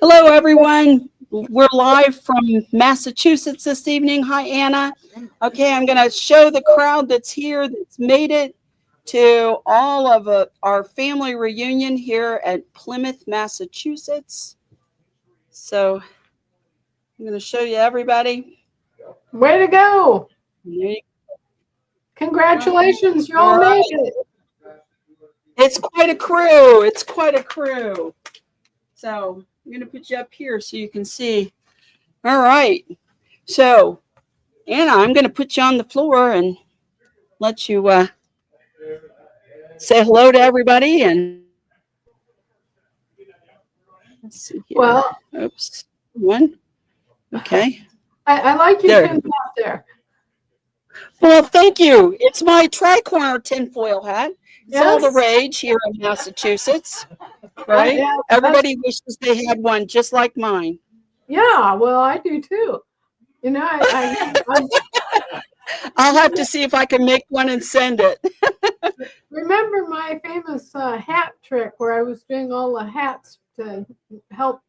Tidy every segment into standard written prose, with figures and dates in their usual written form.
Hello, everyone. We're live from Massachusetts this evening. Hi, Anna. Okay, I'm going to show the crowd that's here that's made it to all of our family reunion here at Plymouth, Massachusetts. So I'm going to show you everybody. Way to go. Congratulations, you all made it. It's quite a crew. It's quite a crew. So I'm going to put you up here so you can see. All right. So, Anna, I'm going to put you on the floor and let you say hello to everybody. And let's see here. Well, oops, one. Okay. I like your tin hat there. Well, thank you. It's my tri-corner tinfoil hat. It's all the rage here in Massachusetts, right? Everybody wishes they had one just like mine. Yeah, well, I do too. You know, I'll have to see if I can make one and send it. Remember my famous hat trick where I was doing all the hats to help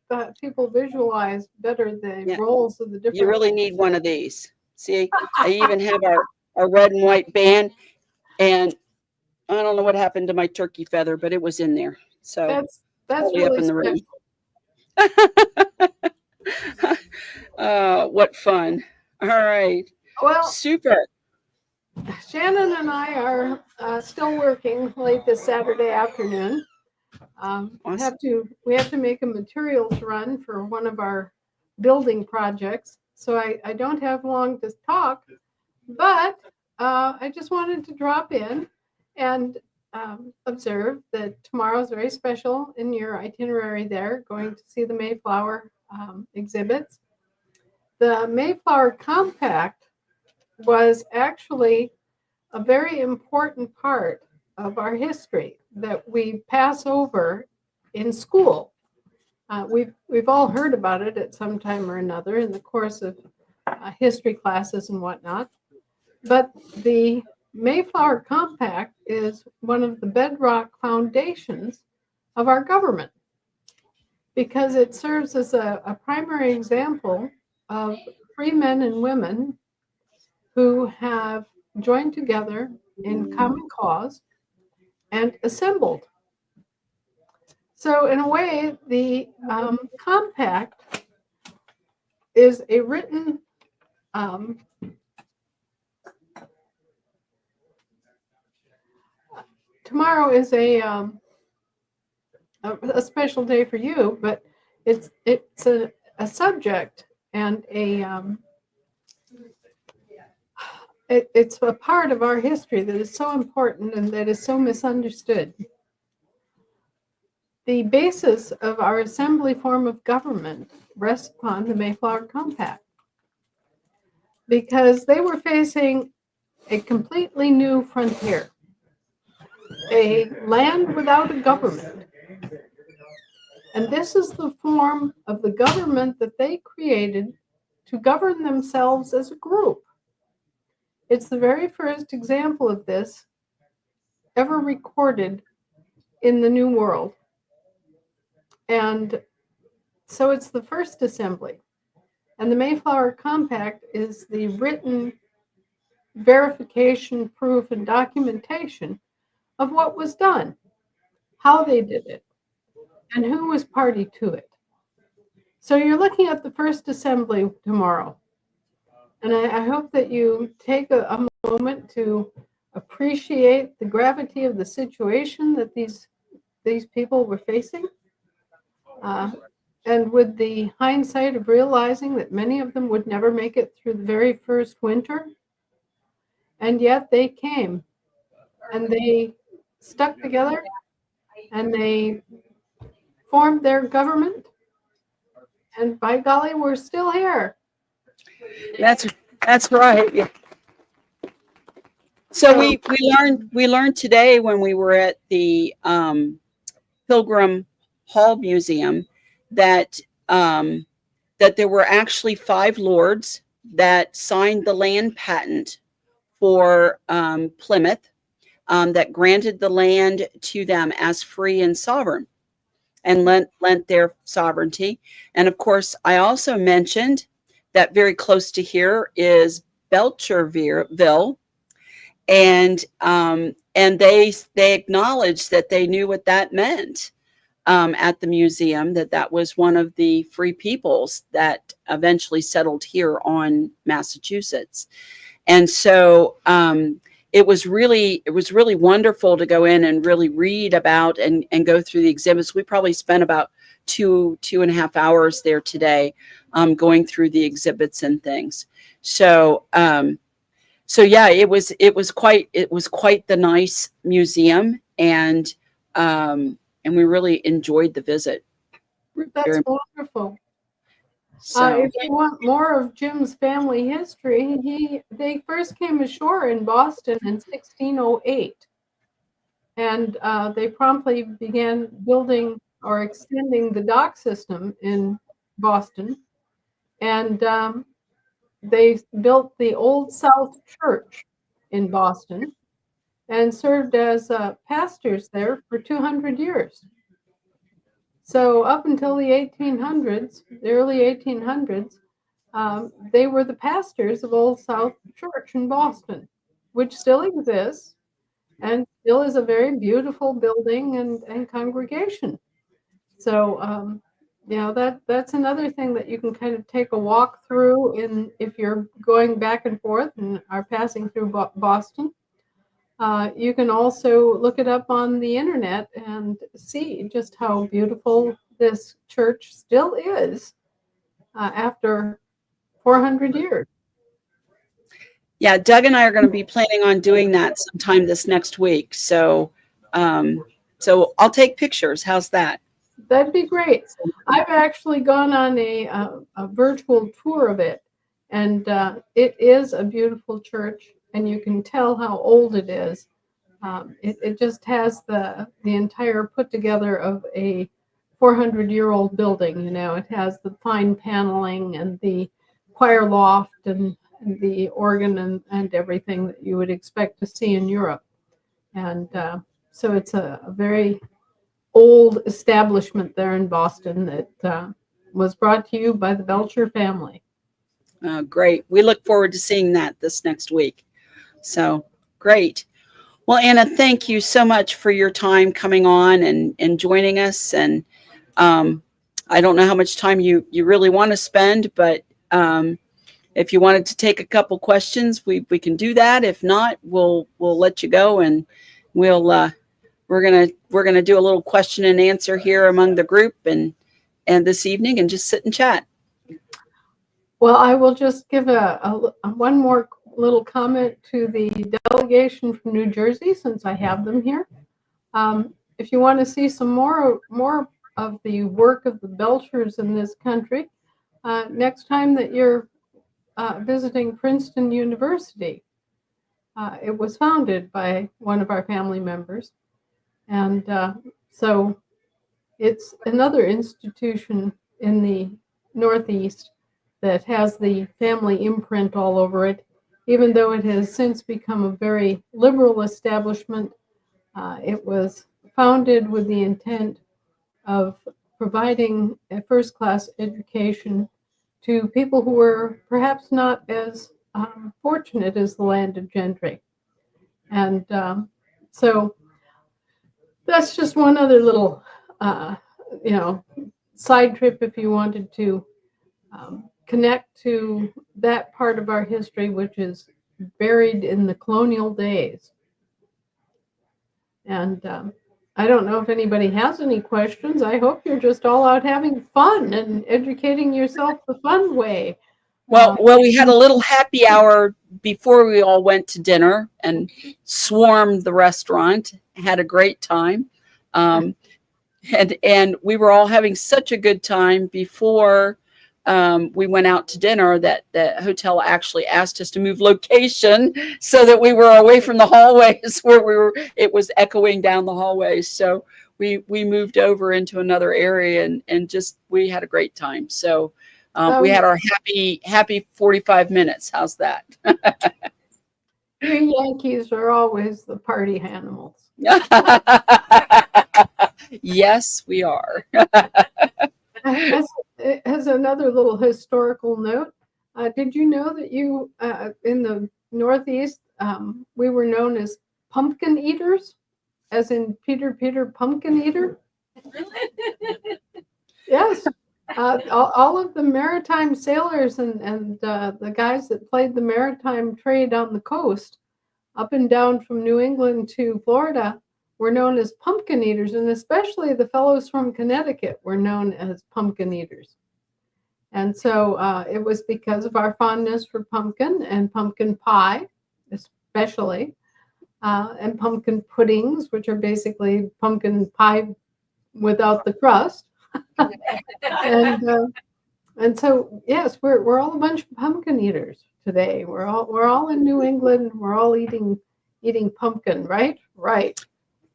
people visualize better the roles of the different. You really need one of these. See, I even have our red and white band, and I don't know what happened to my turkey feather, but it was in there. So that's really up in the room. What fun. All right. Well, super. Shannon and I are still working late this Saturday afternoon. Awesome. We have to make a materials run for one of our building projects. So I don't have long to talk, but I just wanted to drop in and observe that tomorrow is very special in your itinerary there, going to see the Mayflower exhibits. The Mayflower Compact was actually a very important part of our history that we pass over in school. We've all heard about it at some time or another in the course of history classes and whatnot. But the Mayflower Compact is one of the bedrock foundations of our government because it serves as a primary example of free men and women who have joined together in common cause and assembled. So in a way, the compact is a written tomorrow is a special day for you, but it's a subject and it's a part of our history that is so important and that is so misunderstood. The basis of our assembly form of government rests upon the Mayflower Compact because they were facing a completely new frontier, a land without a government. And this is the form of the government that they created to govern themselves as a group. It's the very first example of this ever recorded in the New World. And so it's the first assembly. And the Mayflower Compact is the written verification, proof, and documentation of what was done, how they did it, and who was party to it. So you're looking at the first assembly tomorrow. And I hope that you take a moment to appreciate the gravity of the situation that these people were facing. And with the hindsight of realizing that many of them would never make it through the very first winter, and yet they came and they stuck together and they formed their government. And by golly, we're still here. That's right. Yeah. So we learned today when we were at the Pilgrim Hall Museum that that there were actually 5 lords that signed the land patent for Plymouth that granted the land to them as free and sovereign. and lent their sovereignty. And of course, I also mentioned that very close to here is Belcherville, and they acknowledged that they knew what that meant at the museum, that was one of the free peoples that eventually settled here on Massachusetts. And so it was really wonderful to go in and really read about and go through the exhibits. We probably spent about 2.5 hours there today, going through the exhibits and things. So yeah, it was quite the nice museum, and we really enjoyed the visit. That's wonderful. So If you want more of Jim's family history, they first came ashore in Boston in 1608, and they promptly began building or extending the dock system in Boston, and they built the Old South Church in Boston and served as pastors there for 200 years. So up until the 1800s, the early 1800s, they were the pastors of Old South Church in Boston, which still exists and still is a very beautiful building and congregation. So, that's another thing that you can kind of take a walk through if you're going back and forth and are passing through Boston. You can also look it up on the internet and see just how beautiful this church still is after 400 years. yeah, Doug and I are going to be planning on doing that sometime this next week. So I'll take pictures. How's that? That'd be great. I've actually gone on a virtual tour of it, and it is a beautiful church, and you can tell how old it is. It just has the entire put together of a 400-year-old building. It has the fine paneling and the choir loft and the organ and everything that you would expect to see in Europe. And so it's a very old establishment there in Boston that was brought to you by the Belcher family. Great. We look forward to seeing that this next week. So great. Well, Anna, thank you so much for your time coming on and joining us. And I don't know how much time you really want to spend, but if you wanted to take a couple questions, we can do that. If not, we'll let you go, and we're gonna do a little question and answer here among the group and this evening, and just sit and chat. Well, I will just give one more little comment to the delegation from New Jersey, since I have them here. If you want to see some more of the work of the Belchers in this country, next time that you're visiting Princeton University, it was founded by one of our family members, and so it's another institution in the Northeast that has the family imprint all over it, even though it has since become a very liberal establishment. It was founded with the intent of providing a first-class education to people who were perhaps not as fortunate as the landed gentry. And so that's just one other little, side trip if you wanted to connect to that part of our history, which is buried in the colonial days. And I don't know if anybody has any questions. I hope you're just all out having fun and educating yourself the fun way. Well, we had a little happy hour before we all went to dinner and swarmed the restaurant. Had a great time, and we were all having such a good time before we went out to dinner that the hotel actually asked us to move location so that we were away from the hallways where it was echoing down the hallways. So we moved over into another area and just we had a great time. So we had our happy 45 minutes. How's that? You Yankees are always the party animals. Yes, we are. As another little historical note, did you know that in the Northeast, we were known as pumpkin eaters, as in Peter Pumpkin Eater? Yes. All of the maritime sailors and the guys that played the maritime trade on the coast, up and down from New England to Florida, were known as pumpkin eaters, and especially the fellows from Connecticut were known as pumpkin eaters. And so it was because of our fondness for pumpkin and pumpkin pie, especially, and pumpkin puddings, which are basically pumpkin pie without the crust. And so yes, we're all a bunch of pumpkin eaters today. We're all in New England. We're all eating pumpkin, right? Right.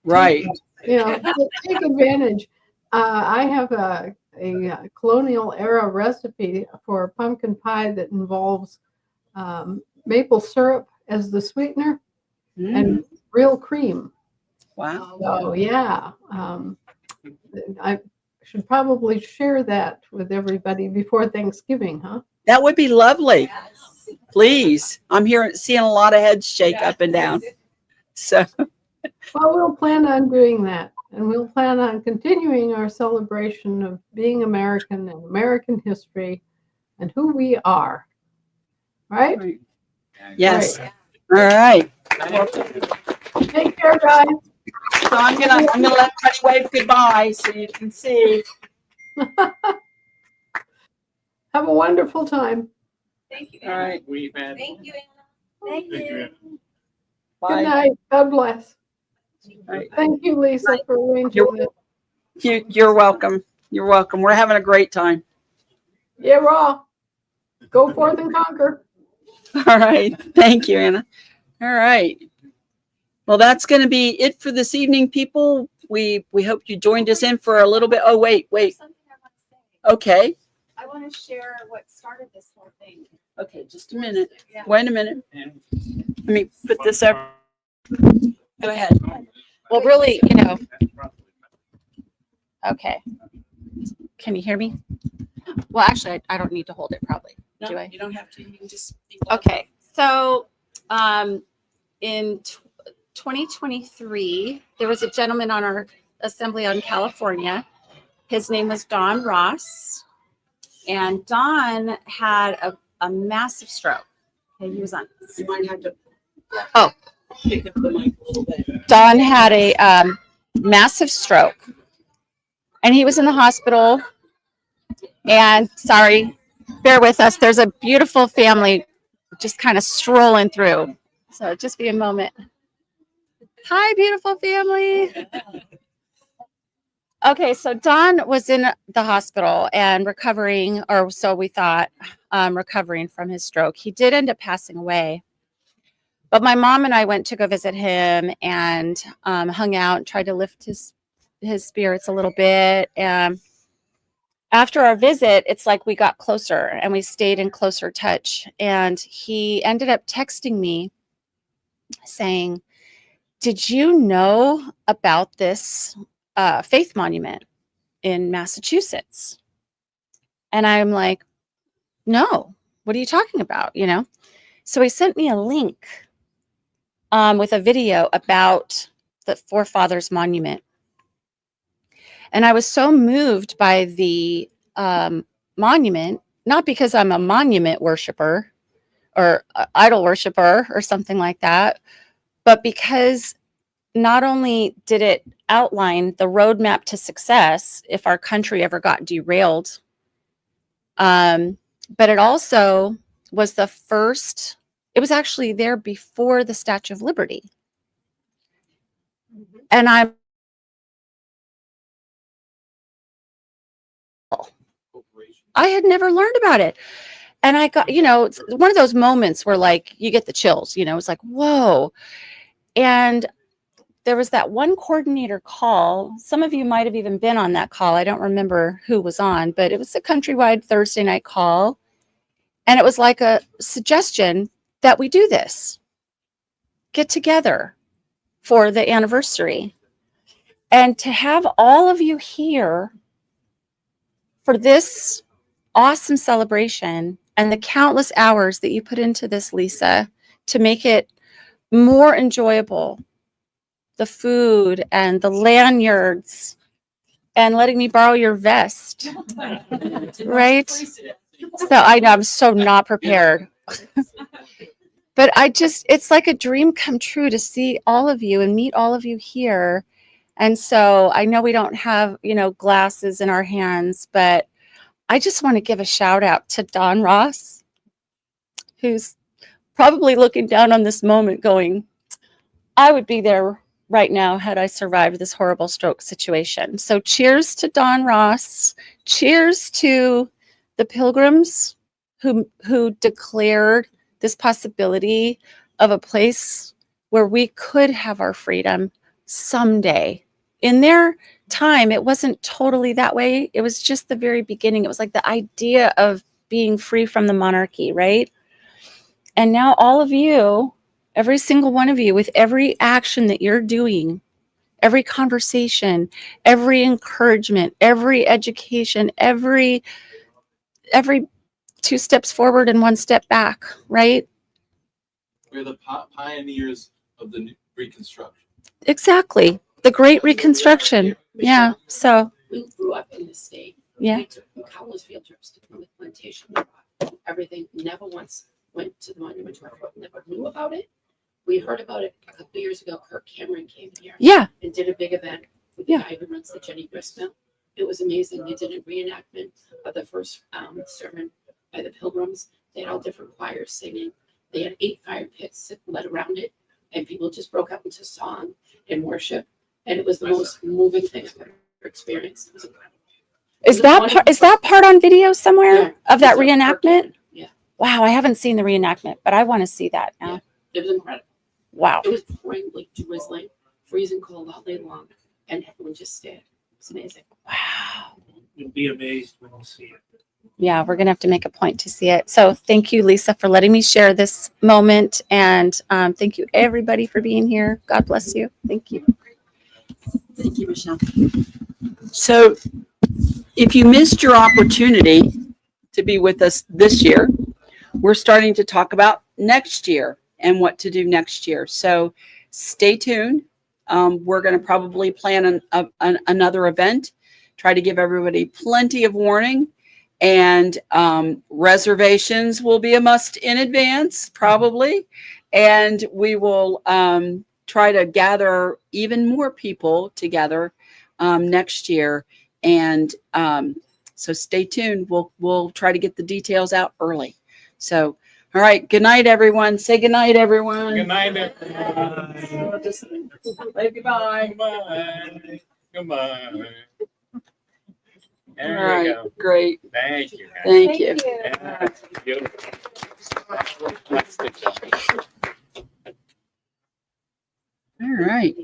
Right. Take advantage. I have a colonial era recipe for pumpkin pie that involves maple syrup as the sweetener and real cream. Wow. So yeah, I should probably share that with everybody before Thanksgiving, huh? That would be lovely. Please. I'm seeing a lot of heads shake up and down. So, well, we'll plan on doing that. And we'll plan on continuing our celebration of being American and American history and who we are. Right? Yes. Right. All right. Take care, guys. So I'm gonna let everybody wave goodbye so you can see. Have a wonderful time. Thank you. All right. Thank you, Anna. Thank you. Bye. Good night. God bless. All right. Thank you, Lisa, for arranging this. You're welcome. You're welcome. We're having a great time. Yeah, raw. Go forth and conquer. All right. Thank you, Anna. All right. Well, that's going to be it for this evening, people. We hope you joined us in for a little bit. Oh, wait. Something I want to say. Okay. I want to share what started this whole thing. Okay, just a minute. Yeah. Wait a minute. Let me put this up. Go ahead. Well, really, okay. Can you hear me? Well, actually, I don't need to hold it probably. No, Do I? you don't have to. You can just. Okay. So, in 2023, there was a gentleman on our assembly on California. His name was Don Ross. And Don had a massive stroke. Okay, he was on. You might have to. Oh. Pick up the mic a little bit. Don had a massive stroke. And he was in the hospital. And sorry, bear with us. There's a beautiful family just kind of strolling through. So just be a moment. Hi, beautiful family. Okay, so Don was in the hospital and recovering, or so we thought, recovering from his stroke. He did end up passing away. But my mom and I went to go visit him and hung out and tried to lift his spirits a little bit. And after our visit, it's like we got closer and we stayed in closer touch. And he ended up texting me saying, "Did you know about this faith monument in Massachusetts?" And I'm like, "No, what are you talking about?" So he sent me a link with a video about the Forefathers Monument. And I was so moved by the monument, not because I'm a monument worshiper or idol worshiper or something like that, but because not only did it outline the roadmap to success if our country ever got derailed, but it also was the first, it was actually there before the Statue of Liberty. And I had never learned about it. And I got, it's one of those moments where like you get the chills, it's like, whoa. And there was that one coordinator call. Some of you might have even been on that call. I don't remember who was on, but it was a countrywide Thursday night call. And it was like a suggestion that we do this, get together for the anniversary. And to have all of you here for this awesome celebration and the countless hours that you put into this, Lisa, to make it more enjoyable, the food and the lanyards and letting me borrow your vest, right? So I know I'm so not prepared. But it's like a dream come true to see all of you and meet all of you here. And so I know we don't have, glasses in our hands, but I just want to give a shout out to Don Ross, who's probably looking down on this moment going, I would be there right now had I survived this horrible stroke situation. So cheers to Don Ross. Cheers to the Pilgrims who declared this possibility of a place where we could have our freedom someday. In their time, it wasn't totally that way. It was just the very beginning. It was like the idea of being free from the monarchy, right? And now all of you, every single one of you, with every action that you're doing, every conversation, every encouragement, every education, every 2 steps forward and 1 step back, right? We're the pioneers of the Reconstruction. Exactly. The Great Reconstruction. Yeah. So we grew up in the state. Yeah. We took countless field trips to Plymouth Plantation. Everything. Never once went to the monument to our foot. Never knew about it. We heard about it a couple years ago. Kirk Cameron came here. Yeah. And did a big event with the guy who runs the Jenny Grist Mill. It was amazing. They did a reenactment of the first sermon by the Pilgrims. They had all different choirs singing. They had 8 fire pits led around it, and people just broke out into song and worship. And it was the most moving thing I've ever experienced. It was incredible. Is that part on video somewhere of that Kirk reenactment? Cameron. Yeah. Wow, I haven't seen the reenactment, but I want to see that now. Yeah. It was incredible. Wow. It was pouring, like drizzling, freezing cold all day long, and everyone just stared. It's amazing. Wow. You'll be amazed when you see it. Yeah, we're going to have to make a point to see it. So thank you, Lisa, for letting me share this moment. And thank you, everybody, for being here. God bless you. Thank you. Thank you, Michelle. So if you missed your opportunity to be with us this year, we're starting to talk about next year and what to do next year. So stay tuned. We're going to probably plan another event, try to give everybody plenty of warning. And reservations will be a must in advance, probably. And we will try to gather even more people together next year. And so stay tuned. We'll try to get the details out early. So, all right. Good night, everyone. Say good night, everyone. Good night, everyone. Say goodbye. Goodbye. Goodbye. All There right. we go. Great. Thank you. Guys. Thank you. Yeah, beautiful. That's good job. All right.